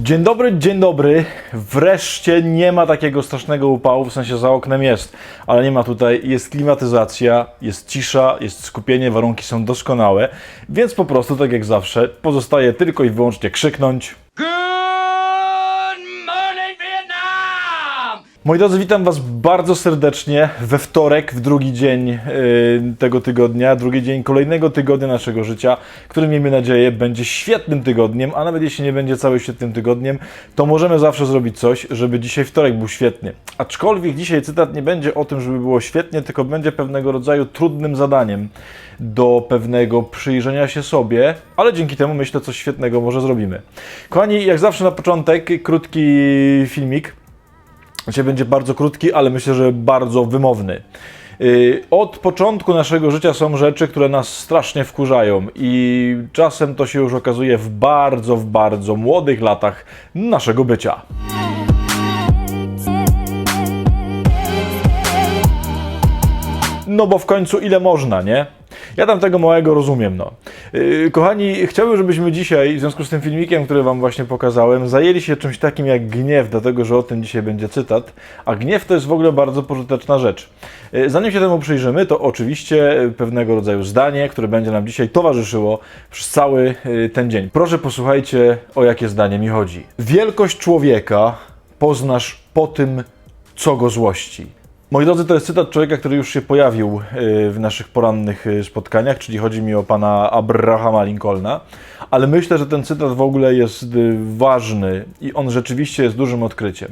Dzień dobry, dzień dobry. Wreszcie nie ma takiego strasznego upału, w sensie za oknem jest, ale nie ma tutaj, jest klimatyzacja, jest cisza, jest skupienie, warunki są doskonałe, więc po prostu, tak jak zawsze, pozostaje tylko i wyłącznie krzyknąć. Moi drodzy, witam Was bardzo serdecznie we wtorek, w drugi dzień tego tygodnia, drugi dzień kolejnego tygodnia naszego życia, który, miejmy nadzieję, będzie świetnym tygodniem, a nawet jeśli nie będzie cały świetnym tygodniem, to możemy zawsze zrobić coś, żeby dzisiaj wtorek był świetny. Aczkolwiek dzisiaj cytat nie będzie o tym, żeby było świetnie, tylko będzie pewnego rodzaju trudnym zadaniem do pewnego przyjrzenia się sobie, ale dzięki temu, myślę, coś świetnego może zrobimy. Kochani, jak zawsze na początek, krótki filmik. Dzisiaj będzie bardzo krótki, ale myślę, że bardzo wymowny. Od początku naszego życia są rzeczy, które nas strasznie wkurzają i czasem to się już okazuje w bardzo młodych latach naszego bycia. No bo w końcu ile można, nie? Ja tam tego małego rozumiem, no. Kochani, chciałbym, żebyśmy dzisiaj, w związku z tym filmikiem, który Wam właśnie pokazałem, zajęli się czymś takim jak gniew, dlatego że o tym dzisiaj będzie cytat, a gniew to jest w ogóle bardzo pożyteczna rzecz. Zanim się temu przyjrzymy, to oczywiście pewnego rodzaju zdanie, które będzie nam dzisiaj towarzyszyło przez cały ten dzień. Proszę posłuchajcie, o jakie zdanie mi chodzi. Wielkość człowieka poznasz po tym, co go złości. Moi drodzy, to jest cytat człowieka, który już się pojawił w naszych porannych spotkaniach, czyli chodzi mi o pana Abrahama Lincolna, ale myślę, że ten cytat w ogóle jest ważny i on rzeczywiście jest dużym odkryciem.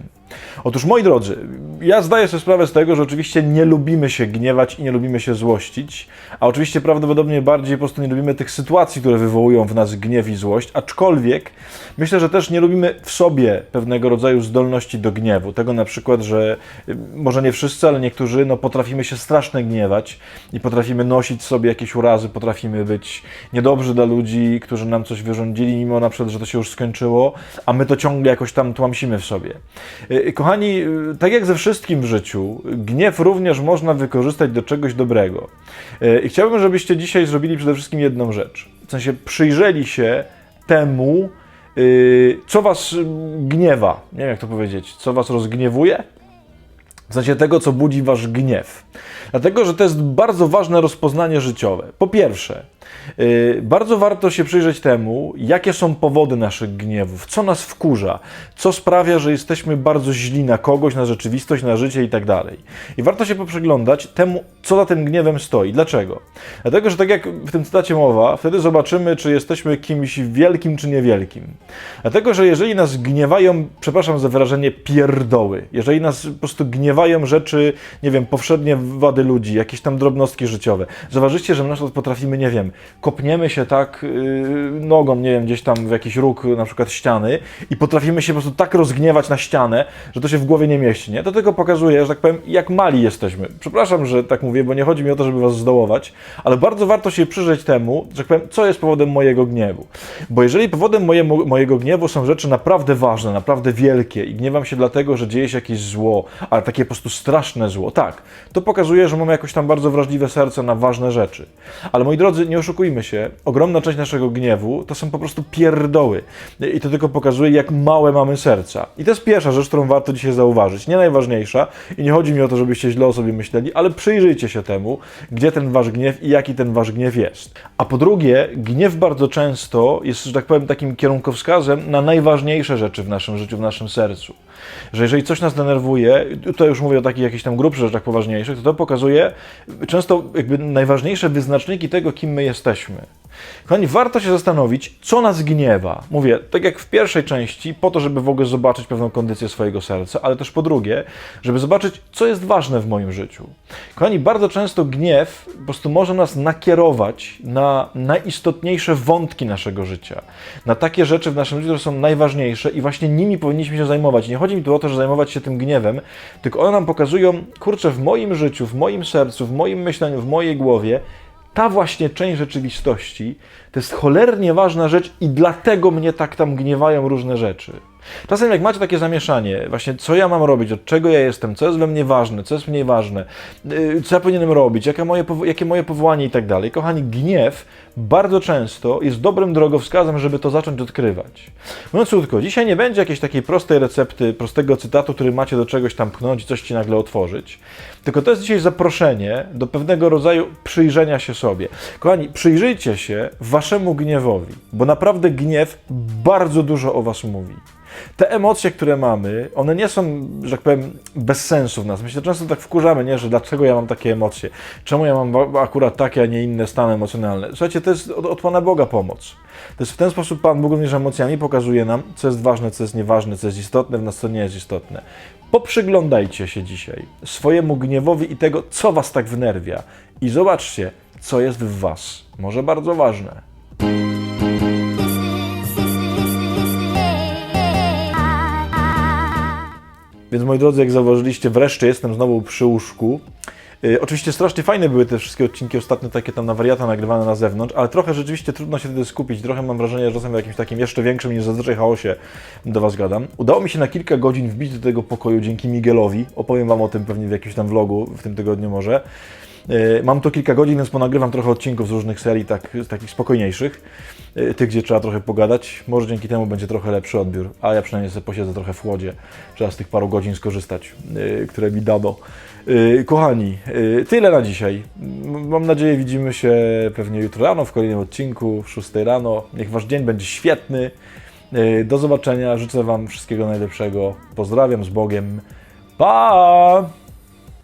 Otóż, moi drodzy, ja zdaję sobie sprawę z tego, że oczywiście nie lubimy się gniewać i nie lubimy się złościć, a oczywiście prawdopodobnie bardziej po prostu nie lubimy tych sytuacji, które wywołują w nas gniew i złość, aczkolwiek myślę, że też nie lubimy w sobie pewnego rodzaju zdolności do gniewu. Tego na przykład, że może nie wszyscy, ale niektórzy potrafimy się strasznie gniewać i potrafimy nosić sobie jakieś urazy, potrafimy być niedobrzy dla ludzi, którzy nam coś wyrządzili, mimo na przykład, że to się już skończyło, a my to ciągle jakoś tam tłamsimy w sobie. Kochani, tak jak ze wszystkim w życiu, gniew również można wykorzystać do czegoś dobrego. I chciałbym, żebyście dzisiaj zrobili przede wszystkim jedną rzecz. W sensie przyjrzeli się temu, co was gniewa. Nie wiem, jak to powiedzieć. Co was rozgniewuje? W sensie tego, co budzi wasz gniew. Dlatego, że to jest bardzo ważne rozpoznanie życiowe. Po pierwsze, bardzo warto się przyjrzeć temu, jakie są powody naszych gniewów, co nas wkurza, co sprawia, że jesteśmy bardzo źli na kogoś, na rzeczywistość, na życie i tak dalej. I warto się poprzyglądać temu, co za tym gniewem stoi. Dlaczego? Dlatego, że tak jak w tym cytacie mowa, wtedy zobaczymy, czy jesteśmy kimś wielkim, czy niewielkim. Dlatego, że jeżeli nas gniewają, przepraszam za wyrażenie, pierdoły, jeżeli nas po prostu gniewają rzeczy, nie wiem, powszednie wady ludzi, jakieś tam drobnostki życiowe, zauważycie, że my na przykład potrafimy, nie wiem, kopniemy się tak nogą, nie wiem, gdzieś tam w jakiś róg na przykład ściany i potrafimy się po prostu tak rozgniewać na ścianę, że to się w głowie nie mieści, nie? To tylko pokazuje, że tak powiem, jak mali jesteśmy. Przepraszam, że tak mówię, bo nie chodzi mi o to, żeby was zdołować, ale bardzo warto się przyjrzeć temu, że tak powiem, co jest powodem mojego gniewu. Bo jeżeli powodem mojego gniewu są rzeczy naprawdę ważne, naprawdę wielkie i gniewam się dlatego, że dzieje się jakieś zło, ale takie po prostu straszne zło, tak, to pokazuje, że mamy jakoś tam bardzo wrażliwe serce na ważne rzeczy. Ale moi drodzy, nie oszukujmy się, ogromna część naszego gniewu to są po prostu pierdoły. I to tylko pokazuje, jak małe mamy serca. I to jest pierwsza rzecz, którą warto dzisiaj zauważyć. Nie najważniejsza i nie chodzi mi o to, żebyście źle o sobie myśleli, ale przyjrzyjcie się temu, gdzie ten wasz gniew i jaki ten wasz gniew jest. A po drugie, gniew bardzo często jest, że tak powiem, takim kierunkowskazem na najważniejsze rzeczy w naszym życiu, w naszym sercu. Że jeżeli coś nas denerwuje, tutaj już mówię o takich jakichś tam grubszych rzeczach poważniejszych, to pokazuje często jakby najważniejsze wyznaczniki tego, kim my jesteśmy. Kochani, warto się zastanowić, co nas gniewa. Mówię, tak jak w pierwszej części, po to, żeby w ogóle zobaczyć pewną kondycję swojego serca, ale też po drugie, żeby zobaczyć, co jest ważne w moim życiu. Kochani, bardzo często gniew po prostu może nas nakierować na najistotniejsze wątki naszego życia, na takie rzeczy w naszym życiu, które są najważniejsze i właśnie nimi powinniśmy się zajmować. Nie chodzi mi tu o to, że zajmować się tym gniewem, tylko one nam pokazują, kurczę, w moim życiu, w moim sercu, w moim myśleniu, w mojej głowie, ta właśnie część rzeczywistości to jest cholernie ważna rzecz i dlatego mnie tak tam gniewają różne rzeczy. Czasem jak macie takie zamieszanie, właśnie co ja mam robić, od czego ja jestem, co jest we mnie ważne, co jest mniej ważne, co ja powinienem robić, jakie moje powołanie i tak dalej. Kochani, gniew bardzo często jest dobrym drogowskazem, żeby to zacząć odkrywać. Mówiąc krótko, dzisiaj nie będzie jakiejś takiej prostej recepty, prostego cytatu, który macie do czegoś tam pchnąć i coś ci nagle otworzyć, tylko to jest dzisiaj zaproszenie do pewnego rodzaju przyjrzenia się sobie. Kochani, przyjrzyjcie się waszemu gniewowi, bo naprawdę gniew bardzo dużo o was mówi. Te emocje, które mamy, one nie są, że tak powiem, bez sensu w nas. My się często tak wkurzamy, nie? Że dlaczego ja mam takie emocje? Czemu ja mam akurat takie, a nie inne stany emocjonalne? Słuchajcie, to jest od Pana Boga pomoc. To jest w ten sposób Pan Bóg również emocjami pokazuje nam, co jest ważne, co jest nieważne, co jest istotne w nas, co nie jest istotne. Poprzyglądajcie się dzisiaj swojemu gniewowi i tego, co was tak wnerwia. I zobaczcie, co jest w was. Może bardzo ważne. Więc moi drodzy, jak zauważyliście, wreszcie jestem znowu przy łóżku. Oczywiście strasznie fajne były te wszystkie odcinki ostatnio, takie tam na wariata nagrywane na zewnątrz, ale trochę rzeczywiście trudno się wtedy skupić. Trochę mam wrażenie, że czasem w jakimś takim jeszcze większym niż zazwyczaj chaosie do was gadam. Udało mi się na kilka godzin wbić do tego pokoju dzięki Miguelowi. Opowiem wam o tym pewnie w jakimś tam vlogu w tym tygodniu może. Mam tu kilka godzin, więc ponagrywam trochę odcinków z różnych serii, takich spokojniejszych. Tych, gdzie trzeba trochę pogadać. Może dzięki temu będzie trochę lepszy odbiór, a ja przynajmniej sobie posiedzę trochę w chłodzie. Trzeba z tych paru godzin skorzystać, które mi dano. Kochani, tyle na dzisiaj. Mam nadzieję, widzimy się pewnie jutro rano w kolejnym odcinku, w 6 rano. Niech wasz dzień będzie świetny. Do zobaczenia. Życzę wam wszystkiego najlepszego. Pozdrawiam, z Bogiem. Pa!